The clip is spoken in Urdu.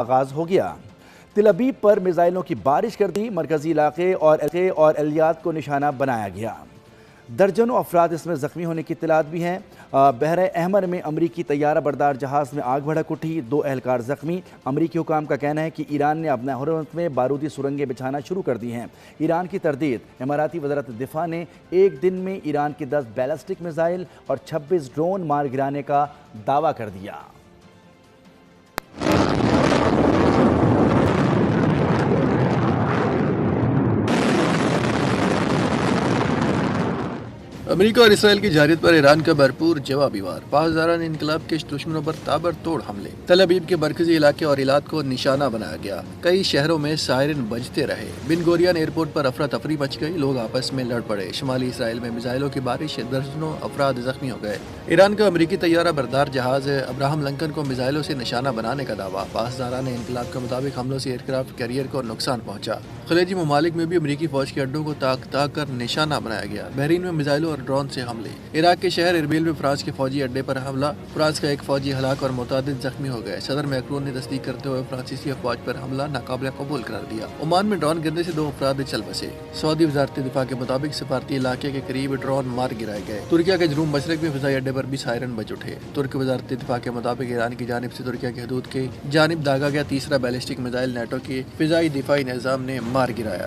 آغاز ہو گیا۔ تل ابیب پر میزائلوں کی بارش کر دی، مرکزی علاقے اور اہلیات کو نشانہ بنایا گیا۔ درجنوں افراد اس میں زخمی ہونے کی اطلاعات بھی ہیں۔ بحر احمر میں امریکی طیارہ بردار جہاز میں آگ بھڑک اٹھی، 2 اہلکار زخمی۔ امریکی حکام کا کہنا ہے کہ ایران نے اپنے حرمت میں بارودی سرنگیں بچھانا شروع کر دی ہیں۔ ایران کی تردید۔ اماراتی وزارت دفاع نے ایک دن میں ایران کی 10 بیلسٹک میزائل اور 26 ڈرون مار گرانے کا دعویٰ کر دیا۔ امریکہ اور اسرائیل کی جارحیت پر ایران کا بھرپور جوابی وار۔ پاسداران انقلاب کے دشمنوں پر تابڑ توڑ حملے۔ تل ابیب کے مرکزی علاقے اور ایلات کو نشانہ بنایا گیا۔ کئی شہروں میں سائرن بجتے رہے۔ بن گورین ایئرپورٹ پر افراتفری مچ گئی، لوگ آپس میں لڑ پڑے۔ شمالی اسرائیل میں میزائلوں کی بارش، درجنوں افراد زخمی ہو گئے۔ ایران کا امریکی طیارہ بردار جہاز ابراہم لنکن کو میزائلوں سے نشانہ بنانے کا دعویٰ۔ پاسداران انقلاب کے مطابق حملوں سے ایئرکرافٹ کیریئر کو نقصان پہنچا۔ خلیجی ممالک میں بھی امریکی فوج کے اڈوں کو تاک کر نشانہ بنایا گیا۔ بحرین میں میزائلوں اور ڈرون سے حملے۔ عراق کے شہر اربیل میں فرانس کے فوجی اڈے پر حملہ، فرانس کا ایک فوجی ہلاک اور متعدد زخمی ہو گئے۔ صدر میکرون نے تصدیق کرتے ہوئے فرانسیسی افواج پر حملہ ناقابل قبول قرار دیا۔ عمان میں ڈرون گرنے سے 2 افراد چل بسے۔ سعودی وزارت دفاع کے مطابق سفارتی علاقے کے قریب ڈرون مار گرائے گئے۔ ترکیہ کے جنوب مشرق میں فضائی اڈے پر بھی سائرن بج اٹھے۔ ترک وزارت دفاع کے مطابق ایران کی جانب سے ترکیہ کی حدود کے جانب داغا گیا تیسرا بیلسٹک میزائل نیٹو کے فضائی دفاعی نظام نے مار گرایا۔